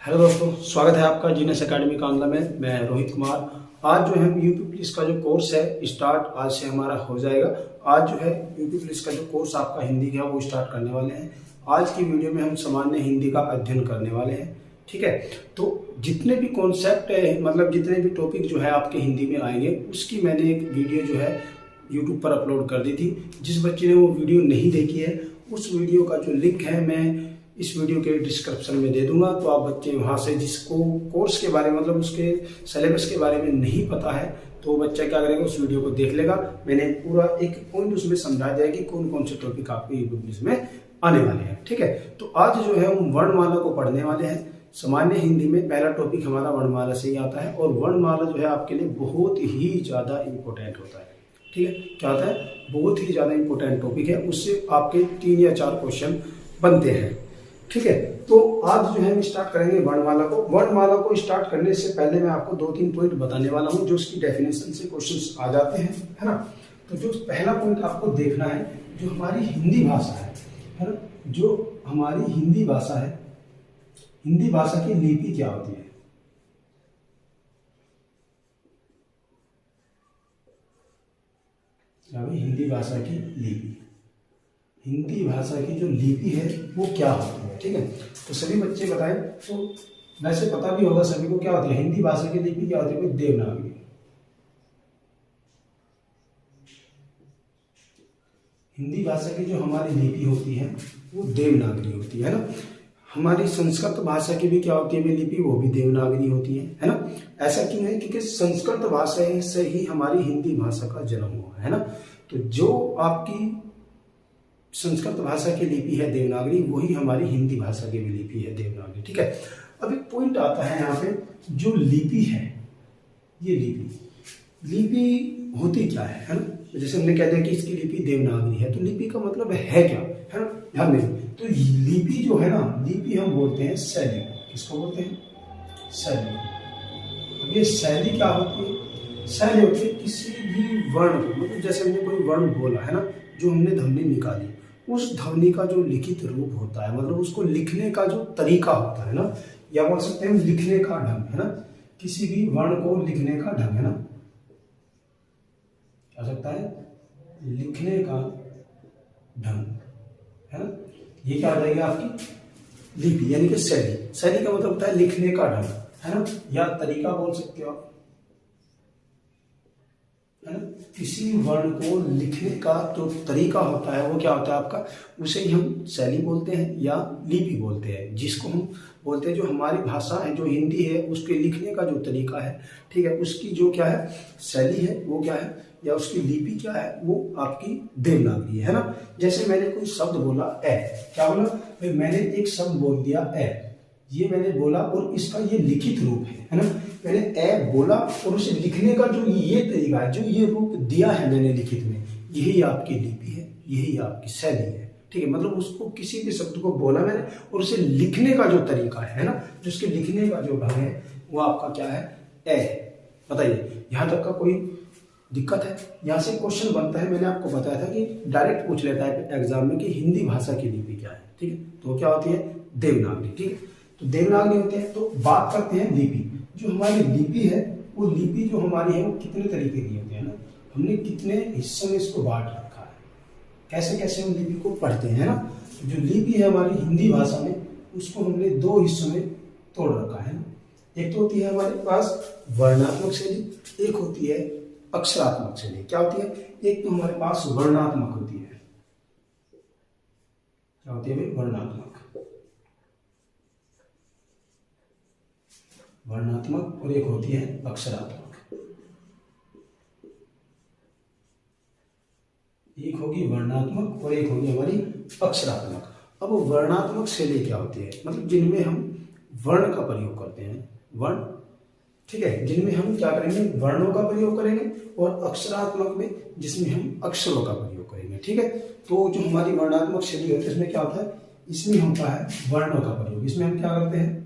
Hello दोस्तों, स्वागत है आपका जीनियस एकेडमी कांगला में। मैं रोहित कुमार। आज जो है यूपी पुलिस का जो कोर्स है स्टार्ट आज से हमारा हो जाएगा। आज जो है यूपी पुलिस का जो कोर्स आपका हिंदी का वो स्टार्ट करने वाले हैं। आज की वीडियो में हम सामान्य हिंदी का अध्ययन करने वाले हैं। ठीक है, तो जितने भी कॉन्सेप्ट है, मतलब जितने भी टॉपिक जो है आपके हिंदी में आएंगे, उसकी मैंने एक वीडियो जो है यूट्यूब पर अपलोड कर दी थी। जिस बच्चे ने वो वीडियो नहीं देखी है, उस वीडियो का जो लिंक है मैं इस वीडियो के डिस्क्रिप्शन में दे दूंगा। तो आप बच्चे वहां से, जिसको कोर्स के बारे में, मतलब उसके सिलेबस के बारे में नहीं पता है, तो वो बच्चा क्या करेगा, उस वीडियो को देख लेगा। मैंने पूरा एक पॉइंट उसमें समझा दिया कि कौन कौन से टॉपिक आपके इंग्लिश में आने वाले हैं। ठीक है, तो आज जो है हम वर्णमाला को पढ़ने वाले हैं। सामान्य हिंदी में पहला टॉपिक हमारा वर्णमाला से ही आता है, और वर्णमाला जो है आपके लिए बहुत ही ज्यादा इंपॉर्टेंट होता है। ठीक है, क्या होता है, बहुत ही ज्यादा इंपॉर्टेंट टॉपिक है। उससे आपके 3 या 4 क्वेश्चन बनते हैं। ठीक है, तो आज जो है हम स्टार्ट करेंगे वर्णमाला को। वर्णमाला को स्टार्ट करने से पहले मैं आपको 2-3 पॉइंट बताने वाला हूं, जो उसकी डेफिनेशन से क्वेश्चंस आ जाते हैं, है ना। तो जो पहला पॉइंट आपको देखना है, जो हमारी हिंदी भाषा है ना, जो हमारी हिंदी भाषा है, हिंदी भाषा की लिपि क्या होती है। हिंदी भाषा की लिपि, हिंदी भाषा की जो लिपि है वो क्या होती है। ठीक है, तो सभी बच्चे बताएं। तो वैसे पता भी होगा सभी को क्या होती है हिंदी भाषा की लिपि, क्या होती है, देवनागरी। हिंदी भाषा की जो हमारी लिपि होती है वो देवनागरी होती है ना। हमारी संस्कृत भाषा की भी क्या होती है लिपि, वो भी देवनागरी होती है ना। ऐसा क्यों है, क्योंकि संस्कृत भाषा से ही हमारी हिंदी भाषा का जन्म हुआ है ना। तो जो आपकी संस्कृत भाषा की लिपि है देवनागरी, वही हमारी हिंदी भाषा की भी लिपि है देवनागरी। ठीक है, अब एक पॉइंट आता है यहाँ पे, जो लिपि है, ये लिपि होती क्या है ना। तो जैसे हमने कह दिया कि इसकी लिपि देवनागरी है, तो लिपि का मतलब है क्या, है ना, ध्यान दें। तो लिपि जो है ना, लिपि हम बोलते हैं शैली। किसको बोलते हैं, शैली। अब ये शैली क्या होती है, शैली होती है किसी भी वर्ण को, मतलब जैसे हमने कोई वर्ण बोला है ना, जो हमने ध्वनि निकाली, उस ध्वनि का जो लिखित रूप होता है, मतलब उसको लिखने का जो तरीका होता है ना, या बोल सकते हैं लिखने का ढंग, है ना। किसी भी वर्ण को लिखने का ढंग, है ना, क्या सकता है, लिखने का ढंग, है ना। ये क्या हो जाएगी आपकी लिपि, यानी कि शैली। शैली का मतलब होता है लिखने का ढंग, है ना, या तरीका बोल सकते हो आप, है ना। किसी वर्ण को लिखने का जो तरीका होता है वो क्या होता है आपका, उसे ही हम शैली बोलते हैं या लिपि बोलते हैं। जिसको हम बोलते हैं, जो हमारी भाषा है, जो हिंदी है, उसके लिखने का जो तरीका है, ठीक है, उसकी जो क्या है शैली है, वो क्या है, या उसकी लिपि क्या है, वो आपकी देवनागरी है ना। जैसे मैंने कोई शब्द बोला ए, क्या बोला भाई, मैंने एक शब्द बोल दिया ए, ये मैंने बोला और इसका ये लिखित रूप है ना। मैंने ए बोला और उसे लिखने का जो ये तरीका है, जो ये रूप दिया है मैंने लिखित में, यही आपकी लिपि है, यही आपकी शैली है। ठीक है, मतलब उसको किसी भी शब्द को बोला मैंने और उसे लिखने का जो तरीका है ना, जो उसके लिखने का जो ढंग है, वो आपका क्या है, ए। बताइए, यहाँ तक का कोई दिक्कत है। यहाँ से क्वेश्चन बनता है, मैंने आपको बताया था कि डायरेक्ट पूछ लेता है एग्जाम में कि हिंदी भाषा की लिपि क्या है। ठीक है, तो क्या होती है, देवनागरी। ठीक है, तो देवनागरी होते हैं। तो बात करते हैं लिपि। जो हमारी लिपि है, वो लिपि जो हमारी है वो कितने तरीके की होती है ना, हमने कितने हिस्सों में इसको बांट रखा है, कैसे कैसे हम लिपि को पढ़ते हैं ना। जो लिपि है हमारी हिंदी भाषा में, उसको हमने 2 हिस्सों में तोड़ रखा है ना। एक तो होती है हमारे पास वर्णात्मक शैली, एक होती है अक्षरात्मक शैली। क्या होती है, एक तो हमारे पास वर्णात्मक होती है, क्या होती है भाई, वर्णात्मक, वर्णात्मक, और एक होती है अक्षरात्मक। एक होगी वर्णात्मक और एक होगी हमारी अक्षरात्मक। अब वर्णात्मक शैली क्या होती है, मतलब जिनमें हम वर्ण का प्रयोग करते हैं, वर्ण, ठीक है, जिनमें हम क्या करेंगे, वर्णों का प्रयोग करेंगे, और अक्षरात्मक में जिसमें हम अक्षरों का प्रयोग करेंगे। ठीक है, तो जो हमारी वर्णात्मक शैली होती है, इसमें क्या होता है, इसमें होता है वर्णों का प्रयोग। इसमें हम क्या करते हैं,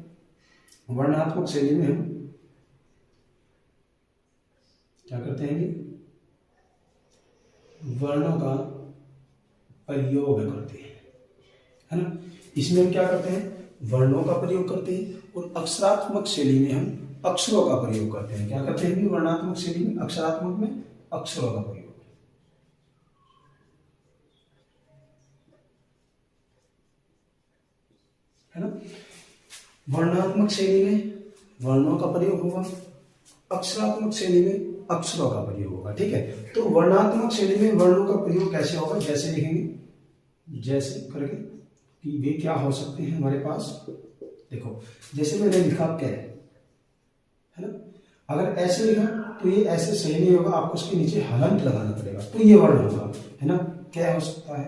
वर्णात्मक शैली में हम क्या करते हैं, वर्णों का प्रयोग करते हैं, है ना। इसमें हम क्या करते हैं, वर्णों का प्रयोग करते हैं और अक्षरात्मक शैली में हम अक्षरों का प्रयोग करते हैं। क्या करते हैं? वर्णात्मक शैली में, अक्षरात्मक में अक्षरों का प्रयोग, है ना। वर्णात्मक शैली में वर्णों का प्रयोग होगा, अक्षरात्मक शैली में अक्षरों का प्रयोग होगा। ठीक है, तो वर्णात्मक शैली में वर्णों का प्रयोग कैसे होगा? जैसे लिखेंगे, जैसे करके कि वे क्या हो सकते हैं हमारे पास। देखो, जैसे मैंने लिखा कै, है ना। अगर ऐसे लिखा तो ये ऐसे सही नहीं होगा, आपको उसके नीचे हलंत लगाना पड़ेगा, तो ये वर्ण होगा, है ना। क्या हो सकता है?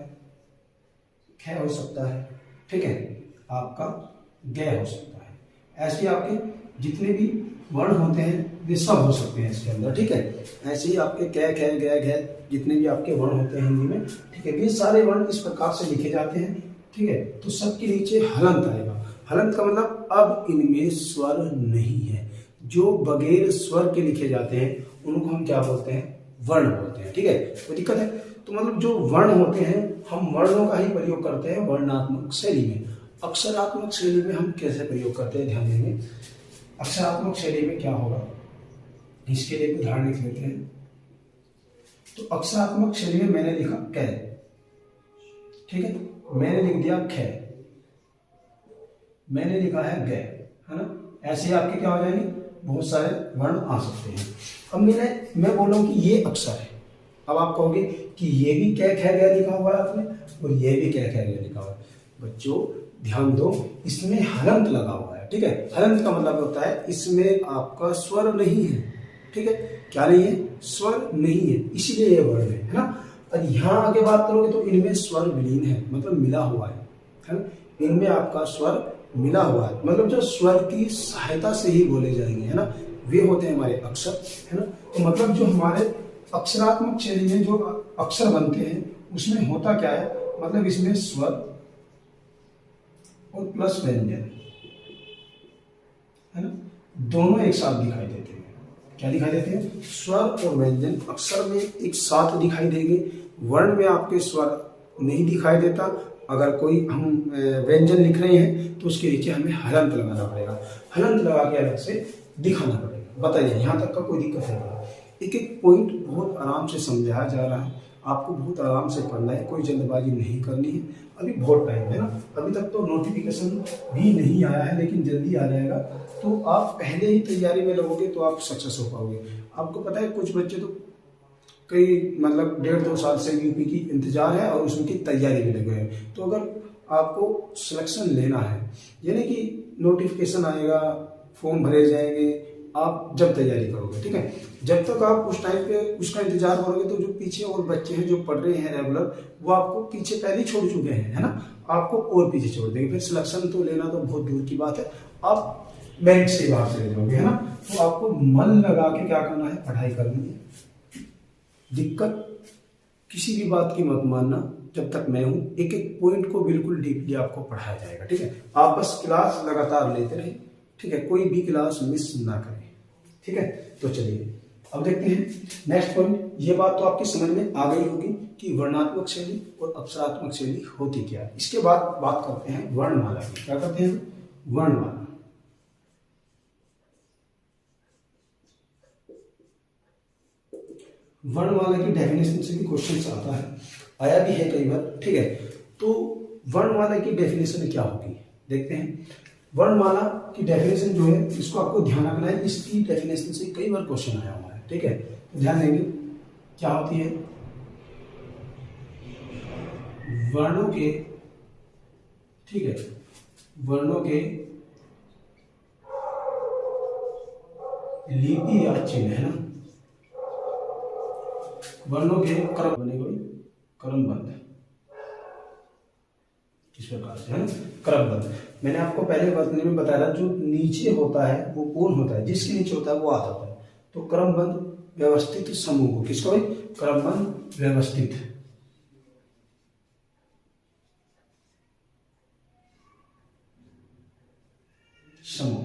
कै हो सकता है, ठीक है, आपका गै हो सकता है। ऐसे आपके जितने भी वर्ण होते हैं वे सब हो सकते हैं इसके अंदर। ठीक है, ऐसे ही आपके कै, कै, गै, घै जितने भी आपके वर्ण होते हैं हिंदी में, ठीक है, ये सारे वर्ण इस प्रकार से लिखे जाते हैं। ठीक है, तो सबके नीचे हलंत आएगा। हलंत का मतलब अब इनमें स्वर नहीं है। जो बगैर स्वर के लिखे जाते हैं उनको हम क्या बोलते हैं? वर्ण बोलते हैं। ठीक है, कोई दिक्कत है? तो मतलब जो वर्ण होते हैं हम वर्णों का ही प्रयोग करते हैं वर्णात्मक शैली में। अक्षरात्मक शैली में हम कैसे प्रयोग करते हैं, ध्यान देंगे। अक्षरात्मक शैली में क्या होगा, इसके लिए उदाहरण लिख लेते हैं। तो अक्षरात्मक शैली में मैंने लिखा कै, ठीक है, मैंने लिख दिया खे, मैंने लिखा है गै, है ना। ऐसे ही आपके क्या हो जाएंगे? बहुत सारे वर्ण आ सकते हैं। अब मैं बोल रहा हूं कि ये अक्षर है, अब आप कहोगे कि ये भी कै, खे, गै लिखा हुआ है आपने, और ये भी कै, खे, गै लिखा हुआ है। बच्चों ध्यान दो, इसमें हलंत लगा हुआ है। ठीक है, हलंत का मतलब होता है इसमें आपका स्वर नहीं है। ठीक है, क्या नहीं है? स्वर नहीं है, इसीलिए ये वर्ण है ना। और यहाँ आगे बात करोगे तो इनमें स्वर विलीन है, मतलब मिला हुआ है ना। इनमें आपका स्वर मिला हुआ है, मतलब जो स्वर की सहायता से ही बोले जाएंगे, है ना, वे होते हैं हमारे अक्षर, है ना। तो मतलब जो हमारे अक्षरात्मक शैली में जो अक्षर बनते हैं उसमें होता क्या है, मतलब इसमें स्वर और प्लस व्यंजन, है ना, दोनों एक साथ दिखाई देते हैं। क्या दिखाई देते हैं? स्वर और व्यंजन अक्षर में एक साथ दिखाई देंगे। वर्ण में आपके स्वर नहीं दिखाई देता। अगर कोई हम व्यंजन लिख रहे हैं तो उसके नीचे हमें हलंत लगाना पड़ेगा, हलंत लगा के अलग से दिखाना पड़ेगा। बताइए, यहाँ तक का कोई दिक्कत है? एक एक पॉइंट बहुत आराम से समझाया जा रहा है, आपको बहुत आराम से पढ़ना है, कोई जल्दबाजी नहीं करनी है। अभी बहुत टाइम है ना, अभी तक तो नोटिफिकेशन भी नहीं आया है, लेकिन जल्दी आ जाएगा। तो आप पहले ही तैयारी में लगोगे तो आप सक्सेस हो पाओगे। आपको पता है कुछ बच्चे तो कई मतलब 1.5-2 साल से यूपी की इंतजार है और उसकी तैयारी में लगे हैं। तो अगर आपको सिलेक्शन लेना है, यानी कि नोटिफिकेशन आएगा, फॉर्म भरे जाएंगे, आप जब तैयारी करोगे, ठीक है, जब तक आप उस टाइम पे उसका इंतजार करोगे तो जो पीछे और बच्चे हैं जो पढ़ रहे हैं रेगुलर, वो आपको पीछे पहले छोड़ चुके हैं, है ना, आपको और पीछे छोड़ देंगे। फिर सिलेक्शन तो लेना तो बहुत दूर की बात है, आप मेरिट से बाहर चले जाओगे, है ना। तो आपको मन लगा के क्या करना है, पढ़ाई करनी है। दिक्कत किसी भी बात की मत मानना, जब तक मैं हूं एक एक पॉइंट को बिल्कुल डीपली आपको पढ़ाया जाएगा, ठीक है। आप बस क्लास लगातार लेते रहे, ठीक है, कोई भी क्लास मिस ना करें, ठीक है। तो चलिए अब देखते हैं नेक्स्ट पॉइंट। ये बात तो आपकी समझ में आ गई होगी कि वर्णात्मक शैली और अक्षरात्मक शैली होती क्या है। इसके बाद बात करते हैं वर्णमाला की। क्या करते हैं? वर्णमाला। वर्णमाला की डेफिनेशन से भी क्वेश्चन आता है, आया भी है कई बार, ठीक है। तो वर्णमाला की डेफिनेशन क्या होगी देखते हैं। वर्णमाला की डेफिनेशन जो है इसको आपको ध्यान रखना है, इसकी डेफिनेशन से कई बार क्वेश्चन आया हुआ है, ठीक है। तो ध्यान देंगे क्या होती है। वर्णों के, ठीक है, वर्णों के लिपि या चिन्ह, है ना, वर्णों के क्रम बने हुए क्रमबद्ध, इस प्रकार से, है ना, क्रमबद्ध। मैंने आपको पहले वर्तनी में बताया था, जो नीचे होता है वो कौन होता है, जिसके नीचे होता है वो आधा होता है। तो क्रमबद्ध व्यवस्थित समूह को किसको भाई? क्रमबद्ध व्यवस्थित समूह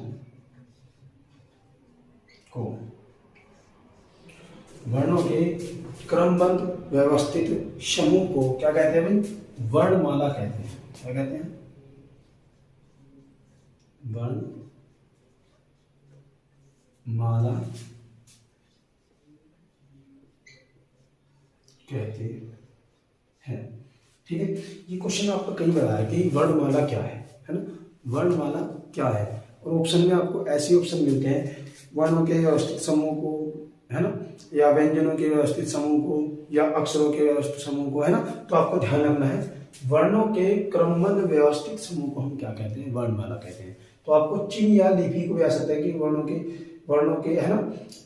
को, वर्णों के क्रमबद्ध व्यवस्थित समूह को क्या कहते हैं भाई? वर्णमाला कहते हैं। क्या कहते हैं? वर्णमाला कहते हैं। ठीक है, ये क्वेश्चन आपको कई बार आया कि वर्णमाला क्या है ना, वर्णमाला क्या है। और ऑप्शन में आपको ऐसे ऑप्शन मिलते हैं, वर्णों के व्यवस्थित समूह को, है ना, या व्यंजनों के व्यवस्थित समूह को, या अक्षरों के व्यवस्थित समूह को, है ना। तो आपको ध्यान रखना है, वर्णों के क्रमबद्ध व्यवस्थित समूह को हम क्या कहते हैं, वर्णमाला कहते हैं। तो आपको चिन्ह या लिपि को भी आ सकता है कि वर्णों के, है ना,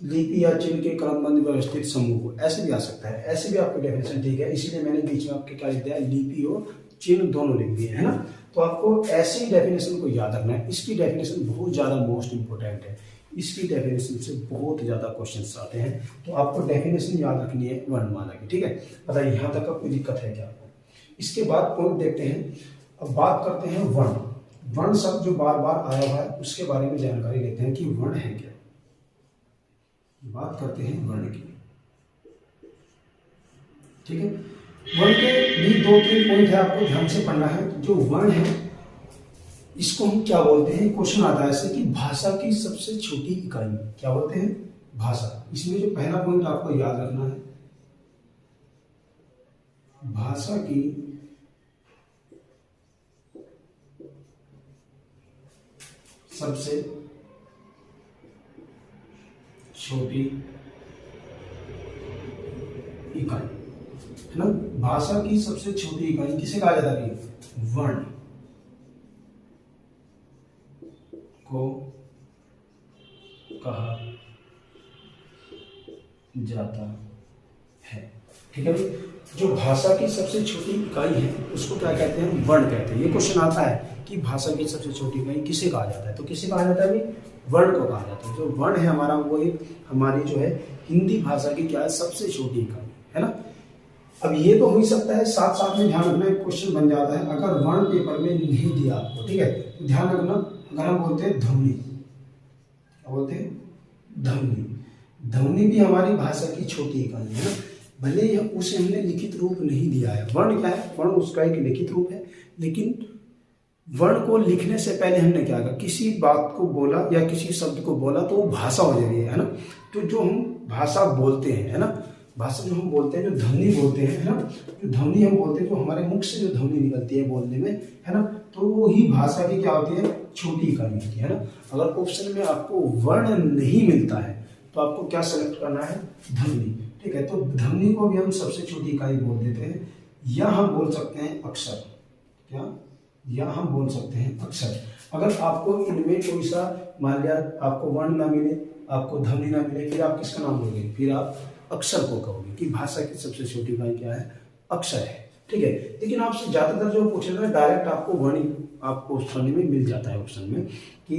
लिपि या चिन्ह के क्रमबद्ध व्यवस्थित समूह को, ऐसे भी आ सकता है। ऐसे भी आपकी डेफिनेशन ठीक है, इसीलिए मैंने बीच में आपके क्या लिख दिया, लिपि और चिन्ह दोनों लिख दिए, है ना। तो आपको ऐसी डेफिनेशन को याद रखना है। इसकी डेफिनेशन बहुत ज़्यादा मोस्ट इंपोर्टेंट है, इसकी डेफिनेशन से बहुत ज़्यादा क्वेश्चंस आते हैं। तो आपको डेफिनेशन याद रखनी है वर्णमाला की। ठीक है, बताइए यहाँ तक का कोई दिक्कत है क्या आपको? इसके बाद पॉइंट देखते हैं। अब बात करते हैं वर्ण। वर्ण शब्द जो बार बार आया हुआ है उसके बारे में जानकारी लेते हैं कि वर्ण है क्या। बात करते हैं वर्ण की। ठीक है, वर्ण के भी 2-3 पॉइंट है, आपको ध्यान से पढ़ना है। जो वर्ण है इसको हम क्या बोलते हैं, क्वेश्चन आता है ऐसे कि भाषा की सबसे छोटी इकाई क्या बोलते हैं, भाषा। इसमें जो पहला पॉइंट आपको याद रखना है, भाषा की सबसे छोटी इकाई, है ना। भाषा की सबसे छोटी इकाई किसे कहा जाता है, वर्ण को कहा जाता है। ठीक है भाई, जो भाषा की सबसे छोटी इकाई है उसको क्या कहते हैं, वर्ण कहते हैं। ये क्वेश्चन आता है कि भाषा की सबसे छोटी इकाई किसे कहा जाता है, तो किसे कहा जाता है भाई, वर्ण को कहा जाता है। जो वर्ण है हमारा, वो एक हमारी जो है हिंदी भाषा की क्या है, सबसे छोटी इकाई, है ना। अब ये तो हो ही सकता है, साथ साथ में ध्यान रखना, एक क्वेश्चन बन जाता है अगर वर्ण पेपर में नहीं दिया आपको। ठीक है, तो ध्यान रखना, अगर हम बोलते हैं ध्वनि, क्या बोलते हैं, ध्वनि। ध्वनि भी हमारी भाषा की छोटी इकाई है ना, भले ही उसे हमने लिखित रूप नहीं दिया है। वर्ण क्या है, वर्ण उसका एक लिखित रूप है, लेकिन वर्ण को लिखने से पहले हमने क्या किया, किसी बात को बोला या किसी शब्द को बोला तो वो भाषा हो जाएगी, है ना। तो जो हम भाषा बोलते हैं, है ना, भाषा जो हम बोलते हैं, जो ध्वनि बोलते हैं, है ना, जो ध्वनि हम बोलते हैं, जो हमारे मुख से जो ध्वनि निकलती है बोलने में, है ना, तो वो ही भाषा की क्या होती है, छोटी इकाई होती है ना। अगर ऑप्शन में आपको वर्ण नहीं मिलता है तो आपको क्या सेलेक्ट करना है, ध्वनि। ठीक है, तो ध्वनि को भी हम सबसे छोटी इकाई बोल देते हैं, या हम बोल सकते हैं अक्षर, क्या, या हम बोल सकते हैं अक्षर। अगर आपको इनमें कोई सा, मान लिया आपको वर्ण ना मिले, आपको ध्वनि ना मिले, फिर आप किसका नाम लोगे, फिर आप अक्षर को कहोगे कि भाषा की सबसे छोटी इकाई क्या है, अक्षर है। ठीक है, लेकिन आपसे ज्यादातर जो पूछे ना, डायरेक्ट आपको वर्ण, आपको ऑप्शन में मिल जाता है, ऑप्शन में कि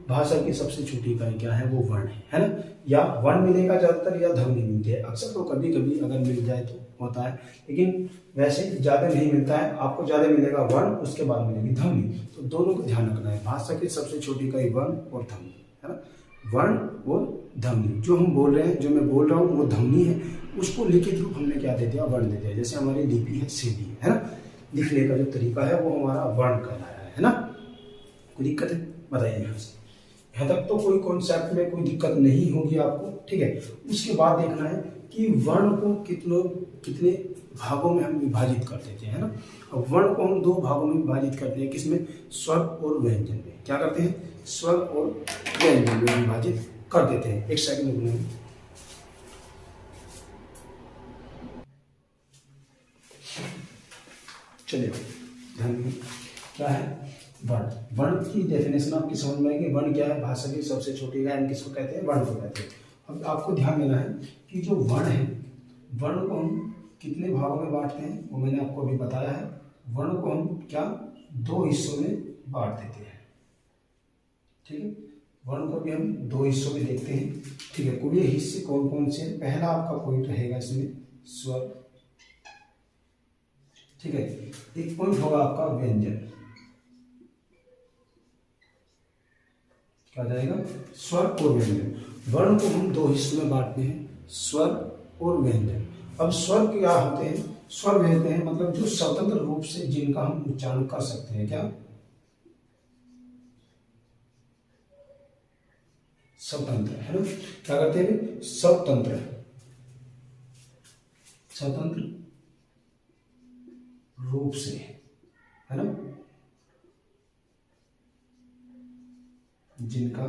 भाषा की सबसे छोटी इकाई क्या है, वो वर्ण है ना। या वर्ण मिलेगा ज्यादातर, या ध्वनि मिलती है। अक्षर तो कभी कभी अगर मिल जाए तो होता है, लेकिन वैसे ज्यादा नहीं मिलता है। आपको ज्यादा मिलेगा वर्ण, उसके बाद मिलेगी ध्वनि। तो दोनों को ध्यान रखना है, भाषा की सबसे छोटी इकाई वर्ण और ध्वनि, है ना। वर्ण और ध्वनि, जो हम बोल रहे हैं, जो मैं बोल रहा हूँ वो ध्वनि है, उसको लिखित रूप हमने क्या दे दिया, वर्ण दे दिया। जैसे हमारी लिपि है सीधी, है ना, लिखने का जो तरीका है वो हमारा वर्ण कहलाया है ना। कोई दिक्कत है, बताइए यहाँ से। यहाँ तक तो कोई कॉन्सेप्ट में कोई दिक्कत नहीं होगी आपको। ठीक है, उसके बाद देखना है कि वर्ण को कितने भागों में हम विभाजित कर देते हैं, है ना। अब वर्ण को हम 2 भागों में विभाजित करते हैं, किसमें, स्वर और व्यंजन में। क्या करते हैं, स्वर और व्यंजन में विभाजित कर देते हैं। एक सेकंड में चलिए, ध्यान में क्या है, वर्ण। वर्ण की डेफिनेशन आपकी समझ में आएगी। वर्ण क्या है, भाषा की सबसे छोटी इकाई, हम किसको कहते हैं, वर्ण को कहते हैं। अब आपको ध्यान देना है कि जो वर्ण है, वर्ण को हम कितने भागों में बांटते हैं, वो मैंने आपको अभी बताया है। वर्ण को हम क्या, 2 हिस्सों में बांट देते हैं। ठीक है, वर्ण को भी हम 2 हिस्सों में देखते हैं। ठीक है, कोई हिस्से कौन कौन से, पहला आपका पॉइंट रहेगा इसमें स्वर। ठीक है, एक पॉइंट होगा आपका व्यंजन, क्या जाएगा, स्वर और व्यंजन। वर्ण को हम 2 हिस्सों में बांटते हैं, स्वर और व्यंजन। अब स्वर क्या होते हैं, स्वर कहते हैं मतलब जो स्वतंत्र रूप से जिनका हम उच्चारण कर सकते हैं, क्या, स्वतंत्र, है ना। क्या करते हैं? स्वतंत्र, स्वतंत्र रूप से, है ना, जिनका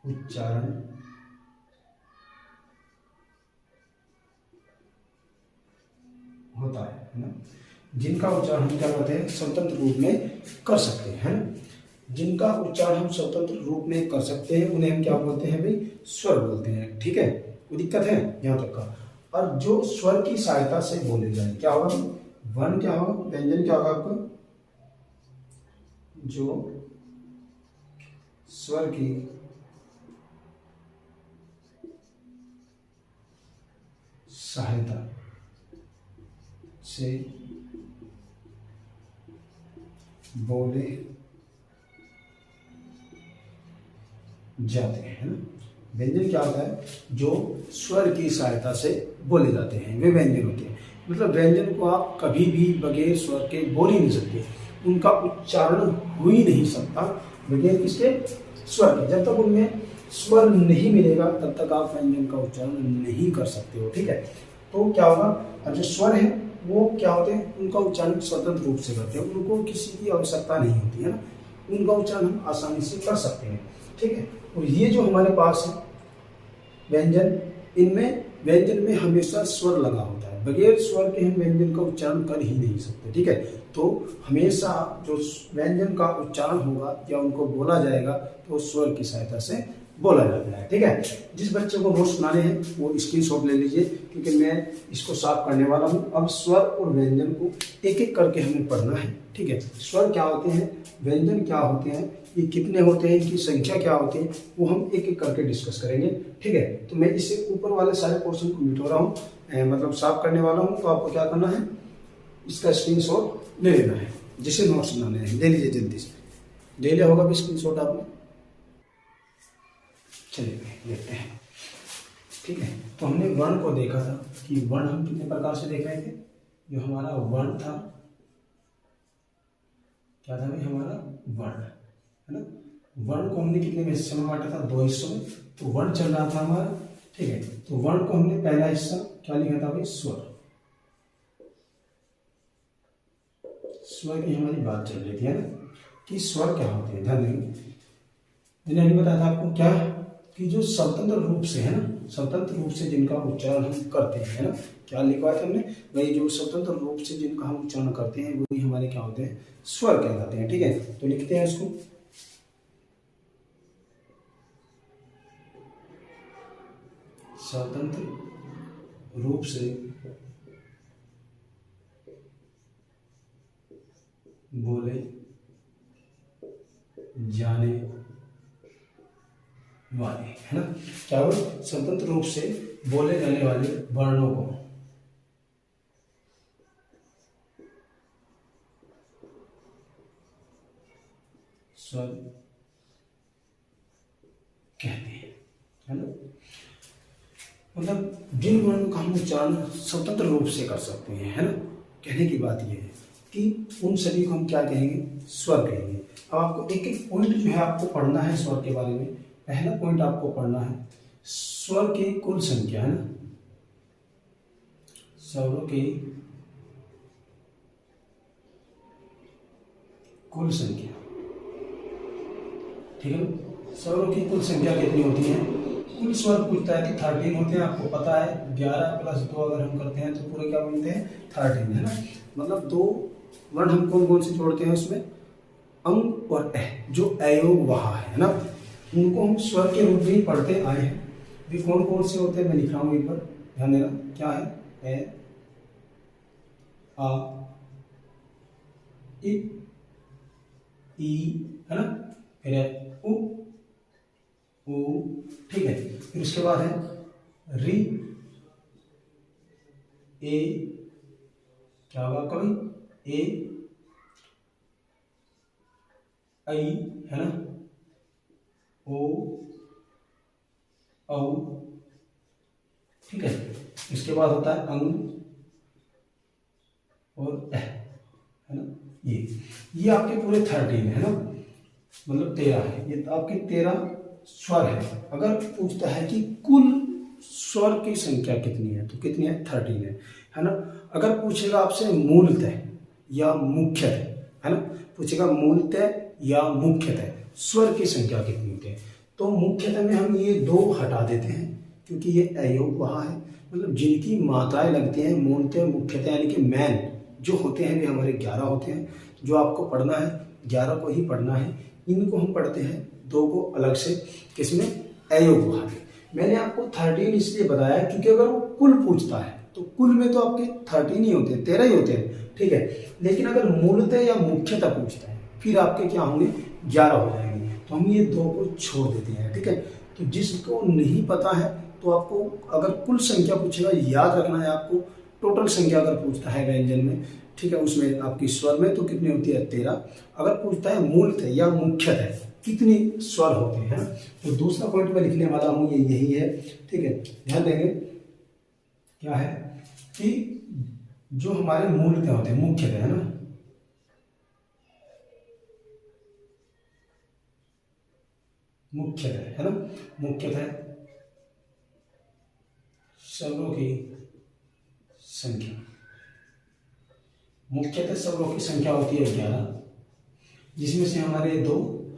उच्चारण होता है ना, जिनका उच्चारण हम क्या करते हैं? स्वतंत्र रूप में कर सकते हैं, है ना। जिनका उच्चारण हम स्वतंत्र रूप में कर सकते हैं उन्हें हम क्या बोलते हैं भाई? स्वर बोलते हैं, ठीक है। कोई दिक्कत है यहाँ तक का? और जो स्वर की सहायता से बोले जाए क्या होगा? वर्ण क्या होगा? व्यंजन क्या होगा आपका? जो स्वर की सहायता से बोले जाते हैं, है ना। व्यंजन क्या होता है? जो स्वर की सहायता से बोले जाते हैं वे व्यंजन होते हैं। मतलब व्यंजन को आप कभी भी बगैर स्वर के बोल ही नहीं सकते, उनका उच्चारण हो ही नहीं सकता बगैर किसके? स्वर के। जब तक उनमें स्वर नहीं मिलेगा तब तक आप व्यंजन का उच्चारण नहीं कर सकते हो, ठीक है। तो क्या होगा? अब जो स्वर है वो क्या होते हैं? उनका उच्चारण स्वतंत्र रूप से करते हैं, उनको किसी की आवश्यकता नहीं होती है ना, उनका उच्चारण हम आसानी से कर सकते हैं, ठीक है। और ये जो हमारे पास है व्यंजन, इनमें व्यंजन में हमेशा स्वर लगा होता है, बगैर स्वर के हम व्यंजन का उच्चारण कर ही नहीं सकते, ठीक है। तो हमेशा जो व्यंजन का उच्चारण होगा या उनको बोला जाएगा तो स्वर की सहायता से बोला जाता है, ठीक है। जिस बच्चे को नोट्स सुनाने हैं वो स्क्रीनशॉट ले लीजिए, क्योंकि मैं इसको साफ करने वाला हूँ। अब स्वर और व्यंजन को एक एक करके हमें पढ़ना है, ठीक है। स्वर क्या होते हैं, व्यंजन क्या होते हैं, ये कितने होते हैं, इनकी संख्या क्या होती है, वो हम एक एक करके डिस्कस करेंगे, ठीक है। तो मैं इससे ऊपर वाले सारे पोर्शन को मिटो रहा हूँ, मतलब साफ करने वाला हूँ। तो आपको क्या करना है? इसका स्क्रीनशॉट ले लेना है, जिसे नोट्स बनाने हैं ले लीजिए जल्दी से। ले लिया होगा भी स्क्रीनशॉट आपने? चलिए देखते हैं, ठीक है। तो हमने वर्ण को देखा था कि वर्ण हम कितने प्रकार से देख रहे थे। जो हमारा वर्ण था, क्या था भाई? हमारा वर्ण, है ना। वर्ण को हमने कितने हिस्सों में बांटा था? 2 हिस्सों में। तो वर्ण चल रहा था हमारा, ठीक है। तो वर्ण को हमने पहला हिस्सा क्या लिखा था भाई? स्वर। स्वर की हमारी बात चल रही थी, है ना, कि स्वर क्या होते हैं। ध्यान देंगे, मैंने अभी बताया था आपको क्या, कि जो स्वतंत्र रूप से, है ना, स्वतंत्र रूप से जिनका उच्चारण हम करते हैं, है ना। क्या लिखवाया था हमने भाई? जो स्वतंत्र रूप से जिनका हम उच्चारण करते हैं वही हमारे क्या होते हैं? स्वर कहलाते हैं, ठीक है। तो लिखते हैं इसको, स्वतंत्र रूप से बोले जाने वाले, है ना। क्या वो? स्वतंत्र रूप से बोले जाने वाले वर्णों को स्वर कहते हैं, है ना। मतलब जिन वर्णों का हम उच्चारण स्वतंत्र रूप से कर सकते हैं, है ना। कहने की बात यह है कि उन सभी को हम क्या कहेंगे? स्वर कहेंगे। अब आपको एक एक पॉइंट जो है आपको पढ़ना है स्वर के बारे में। पहला पॉइंट आपको पढ़ना है स्वर की कुल संख्या, है ना, स्वरों की कुल संख्या, ठीक है। स्वरों की कुल संख्या कितनी होती है? कुल स्वर पूछता है कि 13 होते हैं, आपको पता है 11 + 2 अगर हम करते हैं तो पूरे क्या बनते हैं? 13, है ना। मतलब 2 वर्ण हम कौन कौन से जोड़ते हैं उसमें? अंग और अ, जो अयोग वहा है ना, उनको हम स्वर के रूप में ही पढ़ते आए हैं। भी कौन कौन से होते हैं मैं लिख रहा हूँ, एक बार ध्यान देना। क्या है? ए, आ, इ, ई, है ना, फिर है उ, ठीक है। फिर उसके बाद है री, ए, क्या होगा आपका भाई? ए, आई, है ना, ओ, औ, ठीक है। इसके बाद होता है अंग और है ना। ये आपके पूरे 13 है ना। मतलब 13 है, ये तो आपके 13 स्वर है। अगर पूछता है कि कुल स्वर की संख्या कितनी है, तो कितनी है, 13 है ना। अगर पूछेगा आपसे मूलतः या मुख्यतः, है ना, पूछेगा मूलतः या मुख्यतः स्वर की संख्या कितनी होती है, तो मुख्यतः में हम ये 2 हटा देते हैं क्योंकि ये अयोग वहाँ है, मतलब जिनकी मात्राएं लगती हैं मूलतः मुख्यतः यानी कि मैन जो होते हैं वे हमारे 11 होते हैं। जो आपको पढ़ना है 11 को ही पढ़ना है, इनको हम पढ़ते हैं 2 को अलग से, किसमें, अयोग वहाँ में। मैंने आपको 13 इसलिए बताया क्योंकि अगर वो कुल पूछता है तो कुल में तो आपके 13 ही होते हैं, 13 ही होते हैं, ठीक है। लेकिन अगर मूलतः या मुख्यतः पूछता है फिर आपके क्या होंगे, 11 हो जाएंगे। तो हम ये 2 को छोड़ देते हैं, ठीक है। तो जिसको नहीं पता है तो आपको अगर कुल संख्या पूछेगा याद रखना है आपको, टोटल संख्या अगर पूछता है व्यंजन में, ठीक है, उसमें आपकी स्वर में तो कितनी होती है, 13। अगर पूछता है मूलतः या मुख्यतः कितने स्वर होते हैं, तो दूसरा पॉइंट मैं लिखने वाला हूँ ये यही है, ठीक है। ध्यान देंगे क्या है कि जो हमारे मूलतः होते हैं, मुख्यतः, है ना, मुख्यतः, है ना, मुख्यतः स्वरों की संख्या, मुख्यतः स्वरों की संख्या होती है 11, जिसमें से हमारे 2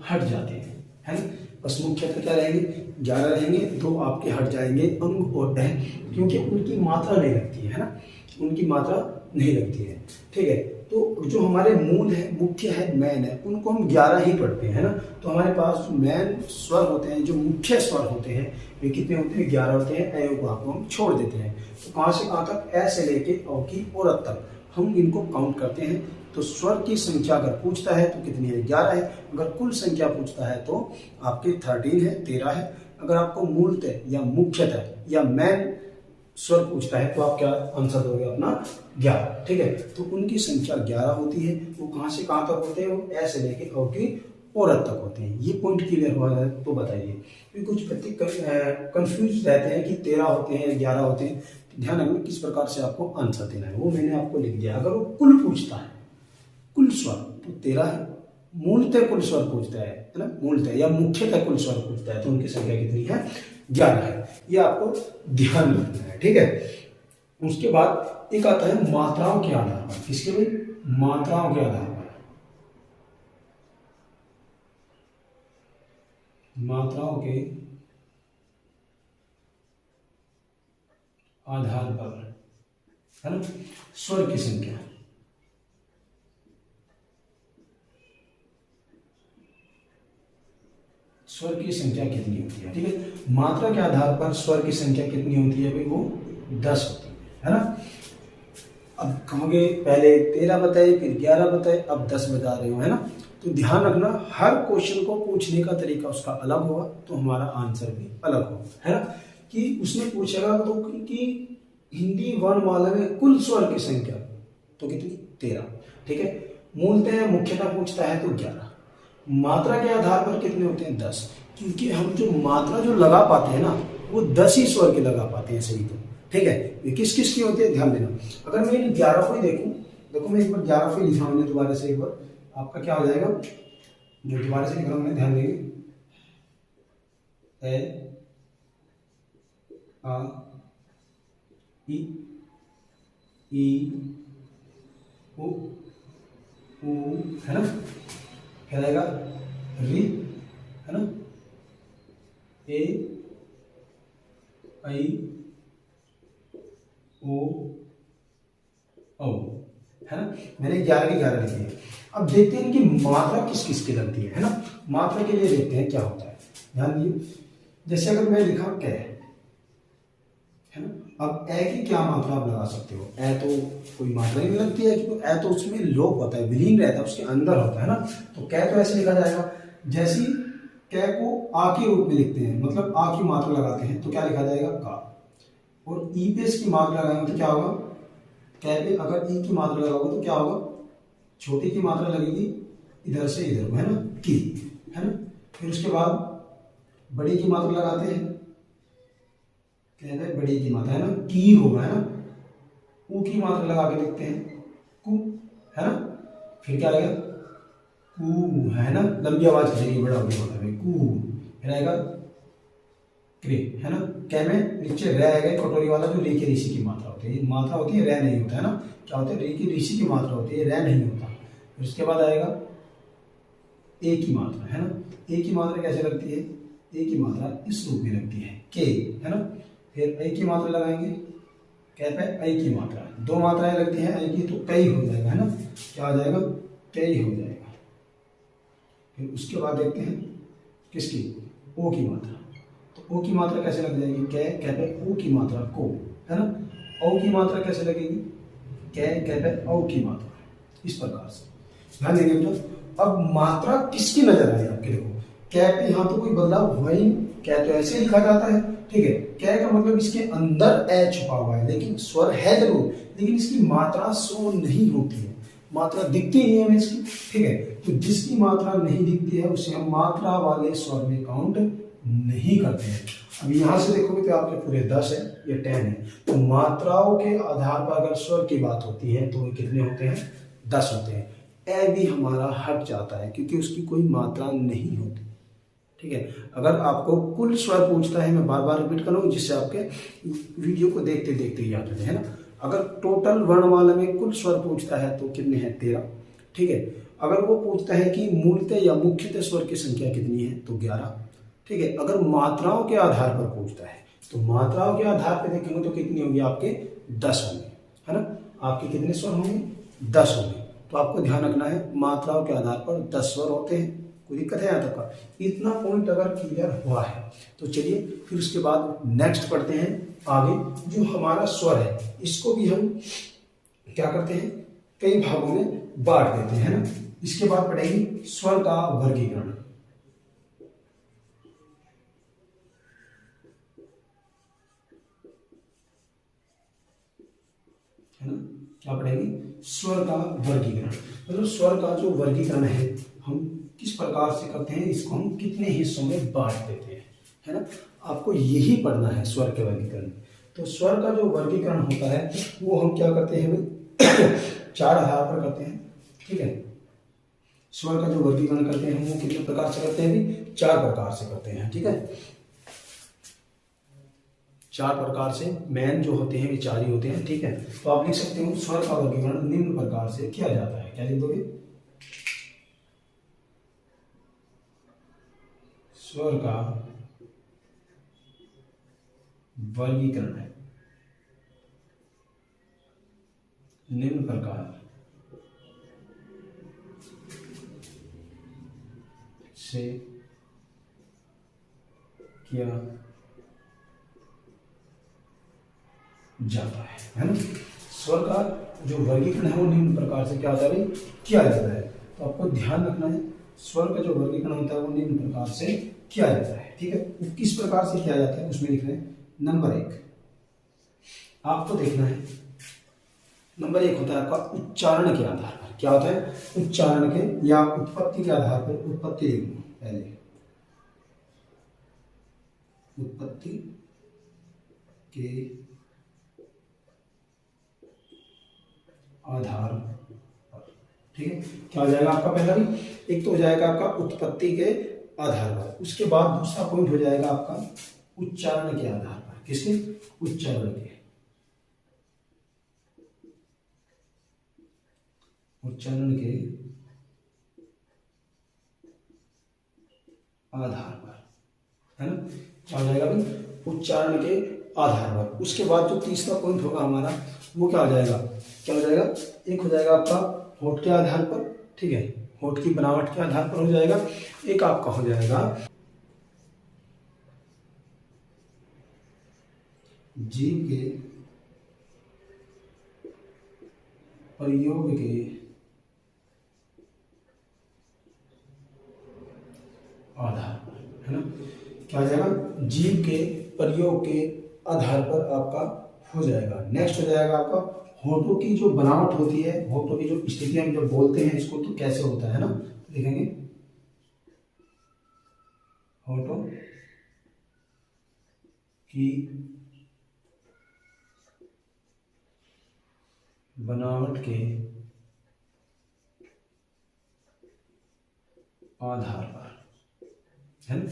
हट जाते हैं, है ना। बस मुख्यतः क्या रहेंगे, 11 रहेंगे, 2 आपके हट जाएंगे अंग और डह, क्योंकि उनकी मात्रा नहीं लगती है ना, उनकी मात्रा नहीं लगती है, ठीक है। तो जो हमारे मूल है, मुख्य है, मैन है, उनको हम 11 ही पढ़ते हैं, है ना। तो हमारे पास जो मैन स्वर होते हैं, जो मुख्य स्वर होते हैं, वे कितने होते हैं, 11 होते हैं। अयोग को हम छोड़ देते हैं। तो कहाँ से कहाँ तक, ऐ से लेके औ की और तक हम इनको काउंट करते हैं। तो स्वर की संख्या अगर पूछता है तो कितनी है, 11 है। अगर कुल संख्या पूछता है तो आपके 13 है, 13 है। अगर आपको मूलतः या मुख्यतः या मैन स्वर पूछता है तो आप क्या आंसर दोगे अपना, 11, ठीक है। तो उनकी संख्या 11 होती है। वो कहाँ से कहाँ तक होते हैं, वो ऐसे लेके औ की और तक होते हैं। ये पॉइंट क्लियर हुआ है तो बताइए, क्योंकि कुछ बच्चे कंफ्यूज रहते हैं कि 13 होते हैं, 11 होते हैं। तो ध्यान रखना किस प्रकार से आपको आंसर देना है, वो मैंने आपको लिख दिया। अगर वो कुल पूछता है, कुल स्वर, तो 13 है। मूलतः कुल स्वर पूछता है ना, मूलतः या मुख्यतः कुल स्वर पूछता है तो उनकी संख्या कितनी है, 11 है। ये आपको ध्यान रखना है, ठीक है। उसके बाद एक आता है मात्राओं के आधार पर। किसके भाई, मात्राओं के आधार पर, मात्राओं के आधार पर, है ना, स्वर की संख्या, स्वर की संख्या कितनी होती है, ठीक है। मात्रा के आधार पर स्वर की संख्या कितनी होती है भाई, वो 10 होती है ना। अब कहोगे पहले 13 बताए, फिर 11 बताए, अब 10 बता रहे हो, है ना। तो ध्यान रखना हर क्वेश्चन को पूछने का तरीका उसका अलग होगा, तो हमारा आंसर भी अलग होगा, है ना। कि उसने पूछेगा तो कि हिंदी वर्णमाला में कुल स्वर की संख्या तो कितनी, 13, ठीक है। मूलतः मुख्यतः पूछता है तो 11। मात्रा के आधार पर कितने होते हैं, 10, क्योंकि हम जो मात्रा जो लगा पाते हैं ना, वो 10 ही स्वर के लगा पाते हैं सही तो, ठीक है। ये किस किस की होती है, ध्यान देना। अगर मैं इन 11 को ही देखूं, देखो मैं एक बार 11 को लिखा हूं दोबारा से, एक बार आपका क्या हो जाएगा, मैं दोबारा से लिख रहा हूं, ध्यान देंगे, ए आ ई उ है ना, क्या रहेगा, री, है ना, ए आई ओ औ, है ना। मैंने 11 के 11 लिखे हैं। अब देखते हैं कि मात्रा किस किस की लगती है ना। मात्रा के लिए देखते हैं क्या होता है, ध्यान दिए। जैसे अगर मैं लिखा कै, है ना, अब ए की क्या मात्रा आप लगा सकते हो, ए तो कोई मात्रा ही नहीं लगती है, क्योंकि ए तो उसमें लोप होता है, विलीन रहता है, उसके अंदर होता है ना। तो कै तो ऐसे लिखा जाएगा, जैसे कै को आ के रूप में लिखते हैं, मतलब आ की मात्रा लगाते हैं तो क्या लिखा जाएगा, का। और ई पे इसकी मात्रा लगाएंगे तो क्या होगा, कै पे अगर ई की मात्रा लगाओगे तो क्या होगा, छोटी की मात्रा लगेगी इधर से इधर, है ना, की, है ना। फिर उसके बाद बड़ी की मात्रा लगाते हैं, कहते हैं बड़ी की मात्रा, है ना, की होगा, है ना। ऊ की मात्रा लगा के लिखते हैं, कु, है ना। फिर क्या आएगा, कू है ना, लंबी आवाज करेगी, बड़ा भी होता है कू, फिर आएगा क्रे है ना। कै में नीचे रे आएगा कटोरी वाला, जो रे की ऋषि की मात्रा होती है, मात्रा होती है, रे नहीं होता है ना। क्या होता है, रे की ऋषि की मात्रा होती है, रे नहीं होता। फिर उसके बाद आएगा ए की मात्रा है ना। ए की मात्रा कैसे लगती है, ए की मात्रा इस रूप में लगती है के है ना। फिर ए की मात्रा लगाएंगे, कै पे ए की मात्रा, दो मात्राएं लगती हैं ए की, तो कई हो जाएगा है ना। क्या हो जाएगा, कई हो जाएगा। फिर उसके बाद देखते हैं किसकी, ओ की मात्रा। तो ओ की मात्रा कैसे लग जाएगी, कै पे ओ की मात्रा को है ना। ओ की मात्रा कैसे लगेगी, कै पे ओ की मात्रा, इस प्रकार से ध्यान देंगे बेटा। अब मात्रा किसकी नजर आई आपके, देखो कै पे यहाँ तो कोई बदलाव हुआ ही नहीं, कै तो ऐसे लिखा जाता है, ठीक है। कै का मतलब इसके अंदर ए छुपा हुआ है, लेकिन स्वर है जरूर, लेकिन इसकी मात्रा शो नहीं होती है, मात्रा दिखती नहीं है हमें इसकी, ठीक है। तो जिसकी मात्रा नहीं दिखती है उसे हम मात्रा वाले स्वर में काउंट नहीं करते हैं। अब यहां से देखोगे तो आपके पूरे 10 है, ये 10 है। तो मात्राओं के आधार पर अगर स्वर की बात होती है तो कितने होते हैं, 10 होते हैं। ए भी हमारा हट जाता है क्योंकि उसकी कोई मात्रा नहीं होती, ठीक है। अगर आपको कुल स्वर पूछता है, मैं बार बार रिपीट कर रहा हूँ जिससे आपके वीडियो को देखते देखते याद हो जाए, है ना। अगर टोटल वर्णमाला में कुल स्वर पूछता है तो कितने हैं, 13, ठीक है। अगर वो पूछता है कि मूलतः या मुख्यतः स्वर की संख्या कितनी है तो 11, ठीक है। अगर मात्राओं के आधार पर पूछता है तो मात्राओं के आधार पर देखेंगे तो कितनी होंगी, आपके 10 होंगे, है ना। आपके कितने स्वर होंगे, 10 होंगे। तो आपको ध्यान रखना है मात्राओं के आधार पर 10 स्वर होते हैं। कोई दिक्कत है यहाँ तक का, इतना पॉइंट अगर क्लियर हुआ है तो चलिए फिर उसके बाद नेक्स्ट पढ़ते हैं आगे। जो हमारा स्वर है इसको भी हम क्या करते हैं, कई भागों में बांट देते हैं, है ना। इसके बाद पढ़ेंगे स्वर का वर्गीकरण, है ना। क्या पढ़ेंगे, स्वर का वर्गीकरण, मतलब स्वर का जो वर्गीकरण है हम किस प्रकार से करते हैं, इसको हम कितने हिस्सों में बांट देते हैं, है ना। आपको यही पढ़ना है स्वर के वर्गीकरण। तो स्वर का जो वर्गीकरण होता है वो हम क्या करते हैं भाई, 4 आधार पर करते हैं, ठीक है। स्वर का जो वर्गीकरण करते हैं हम वो कितने प्रकार से करते हैं भी, 4 प्रकार से करते हैं, ठीक है। 4 प्रकार से मेन जो होते हैं ये 4 ही होते हैं, ठीक है। तो आप लिख सकते हो स्वर का वर्गीकरण निम्न प्रकार से किया जाता है, क्या लिख दोगे, स्वर का वर्गीकरण है निम्न प्रकार से किया जाता है ना। स्वर का जो वर्गीकरण है वो निम्न प्रकार से क्या होता है, किया जाता है। तो आपको ध्यान रखना है स्वर का जो वर्गीकरण होता है वो निम्न प्रकार से किया जाता है, ठीक है। वो किस प्रकार से किया जाता है उसमें लिख रहे हैं नंबर 1, आपको देखना है नंबर 1 होता है आपका उच्चारण के आधार पर। क्या होता है, उच्चारण के या उत्पत्ति के आधार पर, उत्पत्ति पहले उत्पत्ति के आधार पर, ठीक है। क्या हो जाएगा आपका पहला भी, एक तो हो जाएगा आपका उत्पत्ति के आधार पर, उसके बाद दूसरा पॉइंट हो जाएगा आपका उच्चारण के आधार पर। किसके, उच्चारण के, उच्चारण के आधार पर, है ना। क्या हो जाएगा भाई, उच्चारण के आधार पर। उसके बाद जो तीसरा पॉइंट होगा हमारा वो क्या हो जाएगा, क्या हो जाएगा, एक हो जाएगा आपका होठ के आधार पर, ठीक है, होठ की बनावट के आधार पर हो जाएगा। एक आपका हो जाएगा जीभ के प्रयोग के आधार पर, है ना। क्या हो जाएगा, जीभ के प्रयोग के आधार पर आपका हो जाएगा। नेक्स्ट हो जाएगा आपका होठों की जो बनावट होती है, होठों की जो स्थिति हम जब बोलते हैं इसको तो कैसे होता है ना, देखेंगे होठों की बनावट के आधार पर, है ना।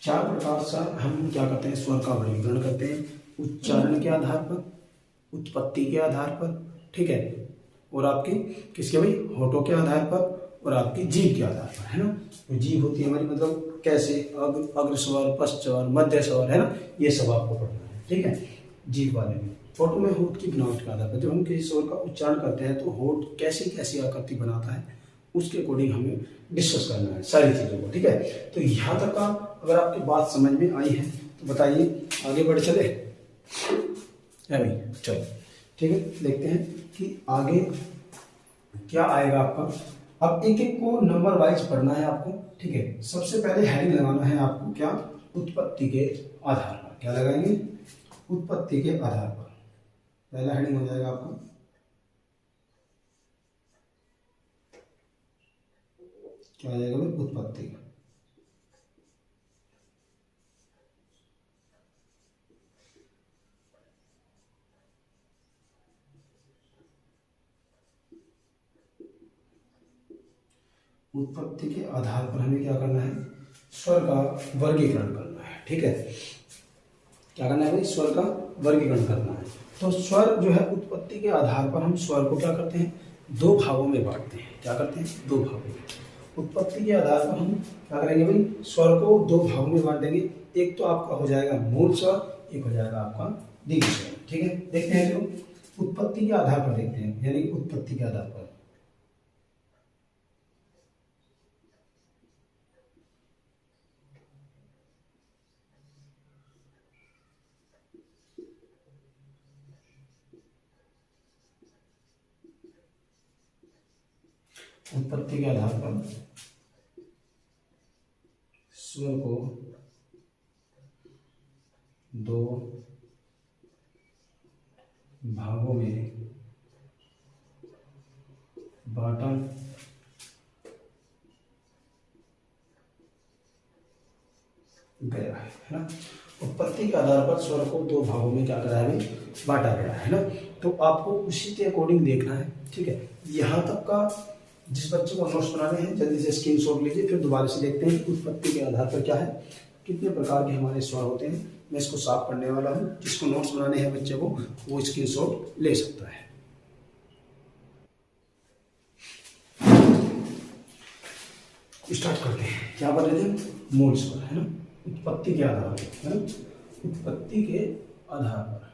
4 प्रकार से हम क्या करते हैं, स्वर का वर्गीकरण करते हैं। उच्चारण के आधार पर, उत्पत्ति के आधार पर, ठीक है, और आपके किसके भाई, होठों के आधार पर, और आपकी जीभ के आधार पर, है ना। तो जीभ होती है हमारी, मतलब कैसे, अग्र स्वर, पश्च स्वर, मध्य स्वर, है ना, ये सब आपको पढ़ना है, ठीक है, जीभ वाले में। होठ में होठ की बनावट के आधार पर जब हम किसी स्वर का उच्चारण करते हैं तो होठ कैसी कैसी आकृति बनाता है उसके अकॉर्डिंग हमें डिस्कस करना है सारी चीज़ों को, ठीक है। तो यहाँ तक का अगर आपकी बात समझ में आई है तो बताइए, आगे बढ़ चले है भाई, चलो ठीक है। देखते हैं कि आगे क्या आएगा आपका। अब एक एक को नंबर वाइज पढ़ना है आपको, ठीक है। सबसे पहले हेडिंग लगाना है आपको, क्या, उत्पत्ति के आधार पर। क्या लगाएंगे, उत्पत्ति के आधार पर। पहला हेडिंग हो जाएगा आपका क्या आ जाएगा भाई, उत्पत्ति। उत्पत्ति के आधार पर हमें क्या करना है, स्वर का वर्गीकरण करना है, ठीक है। क्या करना है भाई, स्वर का वर्गीकरण करना है। तो स्वर जो है उत्पत्ति के आधार पर हम स्वर को क्या करते हैं, 2 भागों में बांटते हैं। क्या करते हैं, 2 भागों में। उत्पत्ति के आधार पर हम क्या करेंगे भाई, स्वर को 2 भागों में बांट देंगे। एक तो आपका हो जाएगा मूल स्वर, एक हो जाएगा आपका दीर्घ स्वर, ठीक है। देखते हैं, जो उत्पत्ति के आधार पर देखते हैं, यानी उत्पत्ति के आधार पर। उत्पत्ति के आधार पर स्वर को 2 भागों में बांटा गया है ना। उत्पत्ति के आधार पर स्वर को 2 भागों में क्या करा है, बांटा गया है ना। तो आपको उसी के अकॉर्डिंग देखना है, ठीक है। यहाँ तक का जिस बच्चे को नोट्स बनाने हैं जल्दी से स्क्रीनशॉट लीजिए, फिर दोबारा से देखते हैं उत्पत्ति के आधार पर क्या है, कितने प्रकार के हमारे स्वर होते हैं। मैं इसको साफ करने वाला हूँ, जिसको नोट्स बनाने हैं बच्चे को वो स्क्रीनशॉट ले सकता है। स्टार्ट करते हैं, क्या बोल रहे थे, मूल स्वर, है ना। उत्पत्ति के आधार पर, है ना, उत्पत्ति के आधार पर